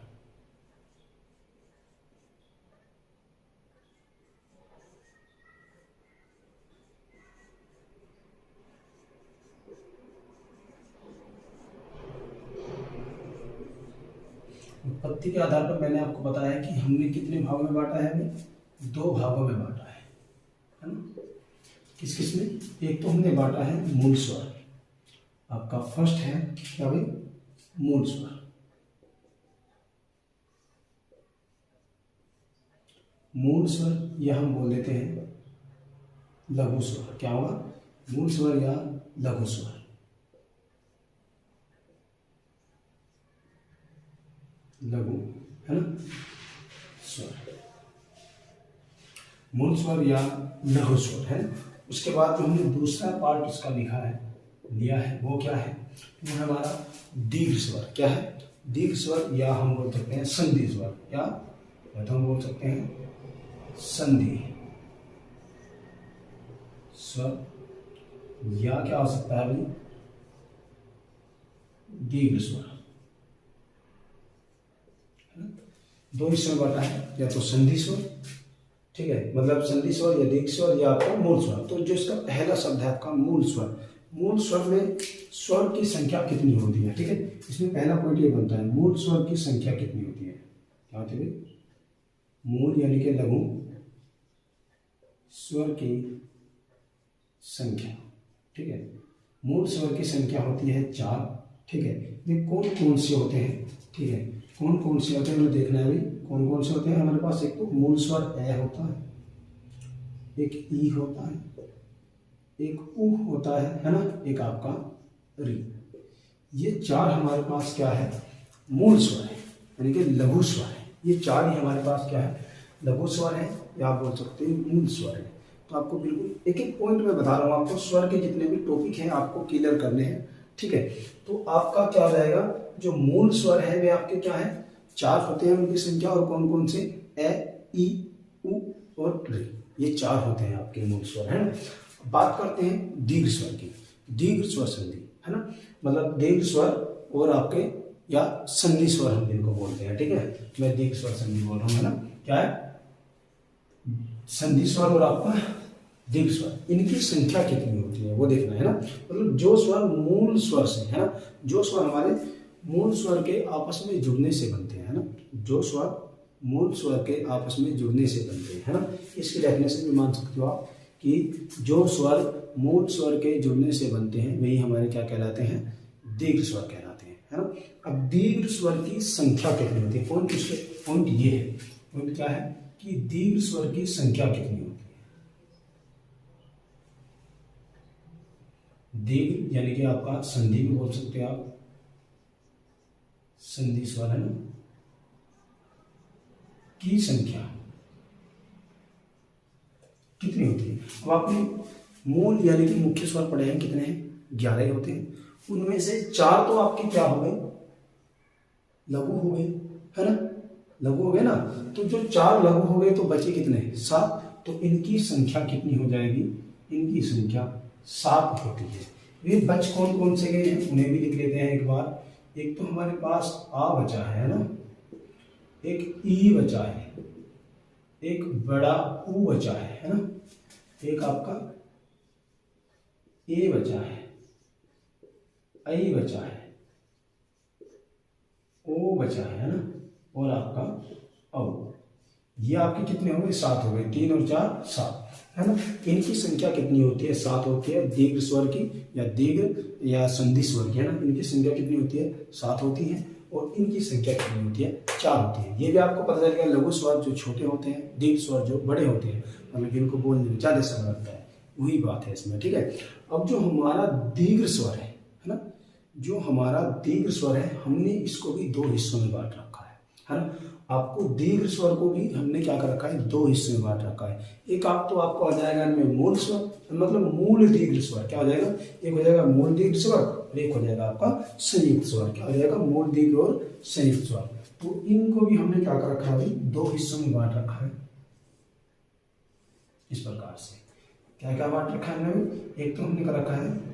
उत्पत्ति के आधार पर मैंने आपको बताया कि हमने कितने भागों में बांटा है, हमें 2 भागों में बांटा है ना। किस किस में, एक तो हमने बांटा है मूल स्वर, आपका फर्स्ट है क्या भाई, मूल स्वर। मूल स्वर या हम बोल देते हैं लघु स्वर। क्या होगा, मूल स्वर या लघु स्वर। लघु, है ना, स्वर, मूल स्वर या लघु स्वर, है। उसके बाद जो हमने दूसरा पार्ट इसका लिया है वो क्या है, वो है हमारा दीर्घ स्वर। क्या है, दीर्घ स्वर या हम बोल सकते हैं संधि स्वर, या तो हम बोल सकते हैं संधि स्वर, या क्या हो सकता है भाई, दीर्घ स्वर। 2 हिस्सों में बांटा है, या तो संधि स्वर, ठीक है, मतलब संधि स्वर या दीर्घ स्वर या आपका मूल स्वर। तो जो इसका पहला शब्द है आपका मूल स्वर, मूल स्वर में स्वर की संख्या कितनी होती है, ठीक है। इसमें पहला पॉइंट ये बनता है, मूल स्वर की संख्या कितनी होती है। क्या होती है, मूल यानी कि लघु स्वर की संख्या, ठीक है। मूल स्वर की संख्या होती है 4, ठीक है। ये कौन कौन से होते हैं, ठीक है, कौन कौन से होते हैं हमें देखना है भाई, कौन कौन से होते हैं हमारे पास। एक तो मूल स्वर ए होता है, एक ई होता है, एक उ होता है ना, एक आपका री। ये 4 हमारे पास क्या है, मूल स्वर है, यानी कि लघु स्वर है। ये 4 ही हमारे पास क्या है, लघु स्वर है, या आप बोल सकते हैं मूल स्वर है। तो आपको बिल्कुल एक एक पॉइंट में बता रहा हूँ आपको, स्वर के जितने भी टॉपिक हैं आपको क्लियर करने हैं, ठीक है। तो आपका क्या रहेगा, जो मूल स्वर है वे आपके क्या है, 4 होते हैं उनकी संख्या, और कौन कौन से, ए, ई, उ और ऋ, ये 4 होते हैं आपके मूल स्वर, है ना। बात करते हैं दीर्घ स्वर की, दीर्घ स्वर संधि, है ना, मतलब दीर्घ स्वर और आपके या संधि स्वर हम जिनको बोलते हैं, ठीक है। मैं दीर्घ स्वर संधि बोल रहा हूँ, है ना, क्या है, संधि स्वर और आपका दीर्घ स्वर, इनकी संख्या कितनी होती है वो देखना है ना। मतलब जो स्वर मूल स्वर से, है ना, जो स्वर हमारे मूल स्वर के आपस में जुड़ने से बनते हैं, है ना, जो स्वर मूल स्वर के आपस में जुड़ने से बनते हैं, है ना। इसकी डेफिनेशन भी मान सकते हो आप कि जो स्वर मूल स्वर के जुड़ने से बनते हैं वही हमारे क्या कहलाते हैं, दीर्घ स्वर कहलाते हैं, है ना। अब दीर्घ स्वर की संख्या कितनी होती है, पॉइंट ये है, पॉइंट क्या है कि दीर्घ स्वर की संख्या कितनी होती है। दीर्घ यानी कि आपका संधि भी बोल सकते हैं आप, संधि स्वर, है ना, की संख्या कितनी होती है। अब आपने मूल यानी कि मुख्य स्वर पढ़े हैं, कितने हैं, 11 होते हैं, उनमें से 4 तो आपके क्या हो गए, लघु हो गए, है ना, लघु हो गए ना। तो जो 4 लघु हो गए तो बचे कितने, 7, तो इनकी संख्या कितनी हो जाएगी, इनकी संख्या 7 होती है। वे बच कौन कौन से गए हैं उन्हें भी लिख लेते हैं एक बार। एक तो हमारे पास आ बचा है ना, एक ई बचा है, एक बड़ा ऊ बचा है ना, एक आपका ए बचा है, आई बचा है, ओ बचा है ना, और आपका औ। ये आपके कितने हो गए, 7 हो गए, 3 और 4 7, है ना। इनकी संख्या कितनी होती है, 7 होती है, दीर्घ स्वर की या दीर्घ या संधि स्वर की, है ना। इनकी संख्या कितनी होती है, 7 होती है, और इनकी संख्या कितनी होती है, 4 होती है। ये भी आपको पता चल गया, लघु स्वर जो छोटे होते हैं, दीर्घ स्वर जो बड़े होते हैं, मतलब जिनको बोलने में ज़्यादा समय लगता है, वही बात है इसमें, ठीक है। अब जो हमारा दीर्घ स्वर है ना, जो हमारा दीर्घ स्वर है, हमने इसको भी 2 हिस्सों में बांट रखा है ना। आपको दीर्घ स्वर को भी हमने क्या कर रखा है, 2 हिस्सों में बांट रखा है। एक तो आपको आ जाएगा इनमें मूल स्वर, मतलब मूल दीर्घ स्वर, क्या हो जाएगा, एक हो जाएगा मूल दीर्घ स्वर और एक हो जाएगा आपका संयुक्त स्वर, क्या हो जाएगा, मूल दीर्घ और संयुक्त स्वर। तो इनको भी हमने क्या कर रखा है, 2 हिस्सों में बांट रखा है इस प्रकार से। क्या क्या बांट रखा है हमने, एक तो हमने कर रखा है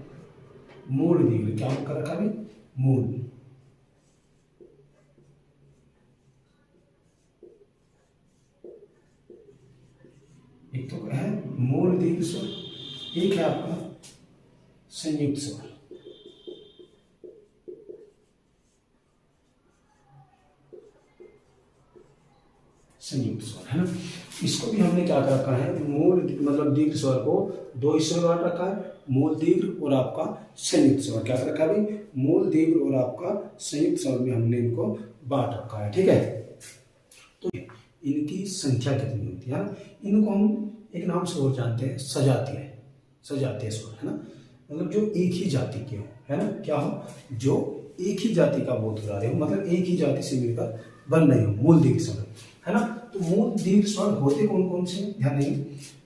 मूल दीर्घ, क्या कर रखा है, मूल, एक तो है मूल दीर्घ स्वर, एक है आपका संयुक्त स्वर। संयुक्त स्वर, है ना। इसको भी हमने क्या कर रखा है, मूल मतलब दीर्घ स्वर को 2 हिस्सों में बांट रखा है, मूल दीर्घ और आपका संयुक्त स्वर। क्या कर रखा है भाई, मूल दीर्घ और आपका संयुक्त स्वर में हमने इनको बांट रखा है, ठीक है। तो इनकी संख्या कितनी होती है, इनको हम एक नाम से और जानते हैं, सजातीय, सजातीय स्वर, है ना। मतलब जो एक ही जाति के हो, है ना, क्या हो, जो एक ही जाति का बोध करा रहे हो, मतलब एक ही जाति से मिलकर बन रहे हो, मूल दीर्घ स्वर, है ना। तो मूल दीर्घ स्वर होते कौन कौन से, ध्यान नहीं,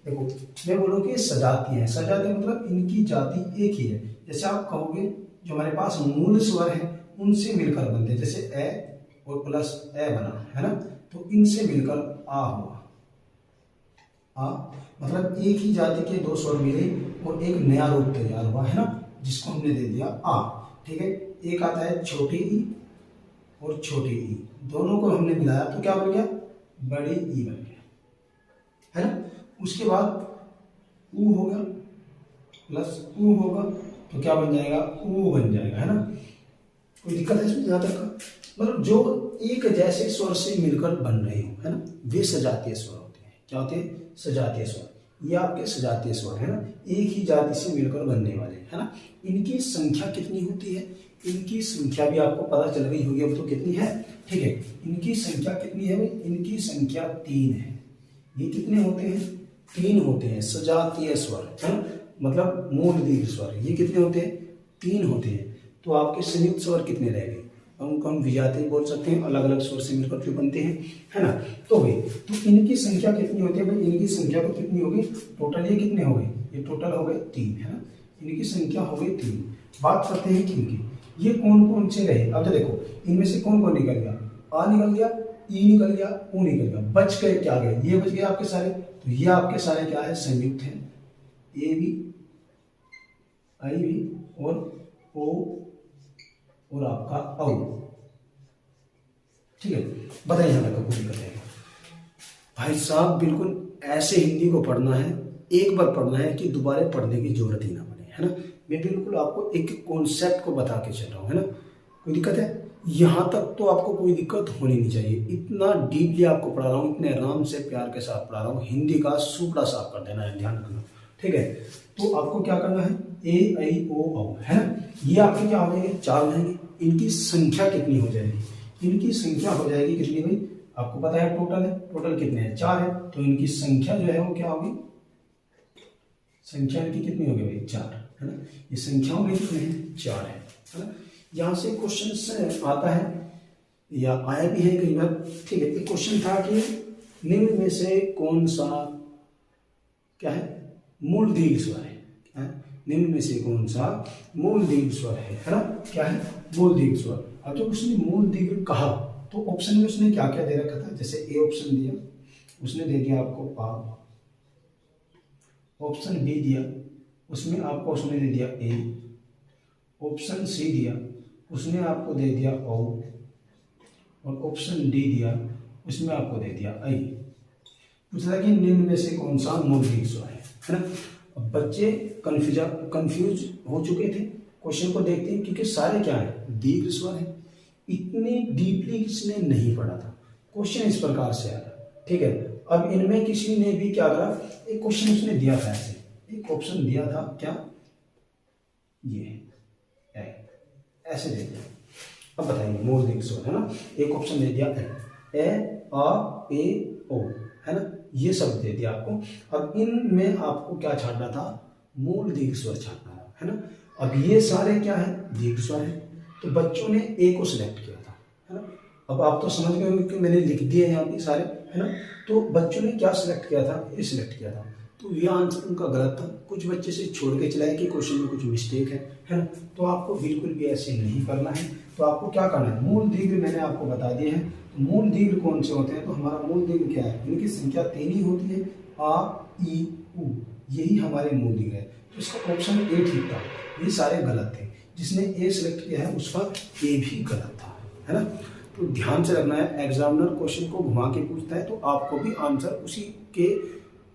देखो मैं बोलूँ कि सजातीय है, सजातीय मतलब इनकी जाति एक ही है। जैसे आप कहोगे जो हमारे पास मूल स्वर है उनसे मिलकर बनते हैं, जैसे ए और प्लस ए बना, है ना, तो इनसे मिलकर आ हुआ, आ मतलब एक ही जाति के 2 स्वर मिले और एक नया रूप तैयार हुआ, है ना, जिसको हमने दे दिया आ, ठीक है। एक आता है छोटी ई और छोटी ई, दोनों को हमने मिलाया तो क्या बन गया, बड़ी ई बन गया, है ना। उसके बाद ऊ होगा प्लस ऊ होगा तो क्या बन जाएगा, ऊ बन जाएगा, है ना। कोई दिक्कत है इसमें, याद रखा, मतलब जो एक जैसे स्वर से मिलकर बन रहे हो, है ना, वे सजातीय स्वर होते हैं। क्या होते हैं, सजातीय स्वर। ये आपके सजातीय स्वर, है ना, एक ही जाति से मिलकर बनने वाले, है ना। इनकी संख्या कितनी होती है, इनकी संख्या भी आपको पता चल गई होगी अब तो कितनी है, ठीक है। इनकी संख्या कितनी है भाई, इनकी संख्या 3 है। ये कितने होते हैं, 3 होते हैं सजातीय स्वर, है ना, मतलब मूल दीर्घ स्वर। ये कितने होते हैं, 3 होते हैं। तो आपके संयुक्त स्वर कितने रह गए, उनको हम विजातीय बोल सकते हैं, अलग अलग स्वर से मिलकर जो बनते हैं, है ना। तो भाई तो इनकी संख्या कितनी होती है भाई, इनकी संख्या तो कितनी होगी टोटल, ये कितने हो गए, ये टोटल हो गए 3, है ना। इनकी संख्या हो गई 3। बात करते हैं कि इनकी ये कौन कौन से रहे। अब तो देखो इनमें से कौन कौन निकल गया, आ निकल गया, ई निकल गया, ऊ निकल गया, बच गए क्या गए, ये बच गए आपके सारे। तो ये आपके सारे क्या है, संयुक्त है, ए भी, आई भी और ओ और आपका औ। ठीक है, बताइए यहाँ तक कोई दिक्कत है भाई साहब। बिल्कुल ऐसे हिंदी को पढ़ना है, एक बार पढ़ना है कि दोबारा पढ़ने की जरूरत ही ना पड़े, है ना। मैं बिल्कुल आपको एक कॉन्सेप्ट को बता के चल रहा हूँ, है ना। कोई दिक्कत है यहाँ तक तो आपको कोई दिक्कत होनी नहीं चाहिए। इतना डीपली आपको पढ़ा रहा हूँ, इतने आराम से प्यार के साथ पढ़ा रहा हूँ। हिंदी का सुपड़ा साफ कर देना है, ध्यान रखना, ठीक है। तो आपको क्या करना है, ए आई ओ औ, है ना। ये आपके क्या हो जाएंगे, 4 हो जाएंगे। इनकी संख्या कितनी हो जाएगी, इनकी संख्या हो जाएगी कितनी भाई, आपको पता है टोटल है, टोटल कितने हैं 4 है। तो इनकी संख्या जो है वो क्या होगी, संख्या इनकी कितनी होगी भाई 4, है ना। ये संख्याओं में कितने हैं 4 है ना। यहाँ से क्वेश्चन आता है या आया भी है कई बार, ठीक है। एक क्वेश्चन था कि निम्न में से कौन सा क्या है, मूल दीर्घ स्वर है, निम्न में से कौन सा मूल दीर्घ स्वर है ना। क्या है, मूल दीर्घ स्वर। अब जब उसने मूल दीर्घ कहा तो ऑप्शन में उसने क्या क्या दे रखा था, जैसे ए ऑप्शन दिया, उसने दे दिया आपको आ, ऑप्शन बी दिया, उसमें आपको उसने दे दिया ए, ऑप्शन सी दिया, उसने आपको दे दिया ओ, और ऑप्शन डी दिया, उसमें आपको दे दिया आई। पूछा कि निम्न में से कौन सा मूल दीर्घ स्वर है ना। अब बच्चे कंफ्यूज हो चुके थे, क्वेश्चन को देखते हैं क्योंकि सारे क्या है, दीर्घ स्वर है। इतनी डीपली किसने नहीं पढ़ा था, क्वेश्चन इस प्रकार से आया, ठीक है। अब इनमें किसी ने भी क्या करा, एक क्वेश्चन उसने दिया था ऐसे, एक ऑप्शन दिया था क्या, ये ऐसे दे दिया। अब बताइए मूल दीर्घ स्वर है ना, एक ऑप्शन दे दिया ए, आ, ए, ओ, है ना, ये सब दे दिया आपको। अब इनमें आपको क्या छाटना था, मूल दीर्घ स्वर छाटना था, है ना। अब ये सारे क्या है, दीर्घ स्वर है, तो बच्चों ने ए को सिलेक्ट किया था, है ना। अब आप तो समझ गए होंगे कि मैंने लिख दिए यहाँ पे सारे, है ना। तो बच्चों ने क्या सिलेक्ट किया था, ए सिलेक्ट किया था। तो ये आंसर उनका गलत था, कुछ बच्चे से छोड़ के चलाए कि क्वेश्चन में कुछ मिस्टेक है ना। तो आपको बिल्कुल भी ऐसे नहीं करना है। तो आपको क्या करना है, मूल दीर्घ मैंने आपको बता दिए हैं। तो मूल दीर्घ कौन से होते हैं, तो हमारा मूल दीर्घ क्या है, इनकी संख्या 3 ही होती है, आ, ई, उ, यही हमारे मूल दीर्घ है। तो इसका ऑप्शन ए ठीक था, ये सारे गलत थे। जिसने ए सिलेक्ट किया है उसका ए भी गलत था, है ना। तो ध्यान से रखना है, एग्जामिनर क्वेश्चन को घुमा के पूछता है तो आपको भी आंसर उसी के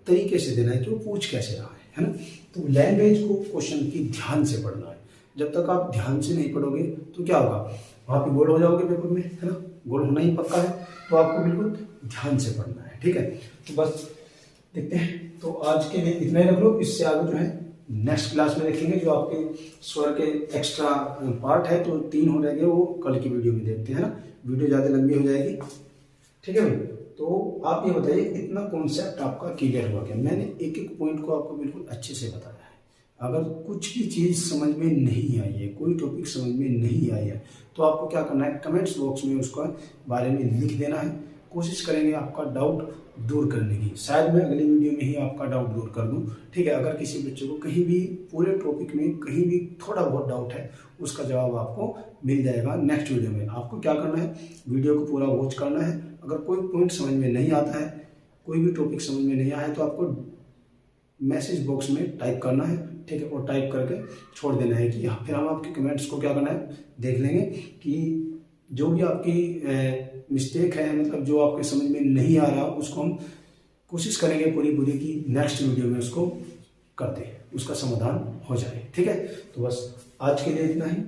तरीके से देना है कि वो पूछ कैसे रहा है ना। तो लैंग्वेज को क्वेश्चन की ध्यान से पढ़ना है। जब तक आप ध्यान से नहीं पढ़ोगे तो क्या होगा, आप ही गोल हो जाओगे पेपर में, है ना। गोल होना ही पक्का है, तो आपको बिल्कुल ध्यान से पढ़ना है, ठीक है। तो बस देखते हैं, तो आज के लिए इतना ही रख लो। इससे आगे जो है नेक्स्ट क्लास में देखेंगे, जो आपके स्वर के एक्स्ट्रा पार्ट है, तो 3 हो रहेंगे, वो कल की वीडियो में देखते हैं ना। वीडियो ज़्यादा लंबी हो जाएगी, ठीक है भाई। तो आप ये बताइए, इतना कॉन्सेप्ट आपका क्लियर हुआ क्या। मैंने एक एक पॉइंट को आपको बिल्कुल अच्छे से बताया है। अगर कुछ भी चीज़ समझ में नहीं आई है, कोई टॉपिक समझ में नहीं आई है, तो आपको क्या करना है, कमेंट्स बॉक्स में उसका बारे में लिख देना है। कोशिश करेंगे आपका डाउट दूर करने की। शायद मैं अगली वीडियो में ही आपका डाउट दूर कर दूं, ठीक है। अगर किसी बच्चे को कहीं भी पूरे टॉपिक में कहीं भी थोड़ा बहुत डाउट है, उसका जवाब आपको मिल जाएगा नेक्स्ट वीडियो में। आपको क्या करना है, वीडियो को पूरा वॉच करना है। अगर कोई पॉइंट समझ में नहीं आता है, कोई भी टॉपिक समझ में नहीं आया है, तो आपको मैसेज बॉक्स में टाइप करना है, ठीक है। और टाइप करके छोड़ देना है कि फिर हम आपके कमेंट्स को क्या करना है, देख लेंगे कि जो भी आपकी मिस्टेक है, मतलब जो आपके समझ में नहीं आ रहा, उसको हम कोशिश करेंगे पूरी की नेक्स्ट वीडियो में उसको कर दें, उसका समाधान हो जाए, ठीक है। तो बस आज के लिए इतना ही।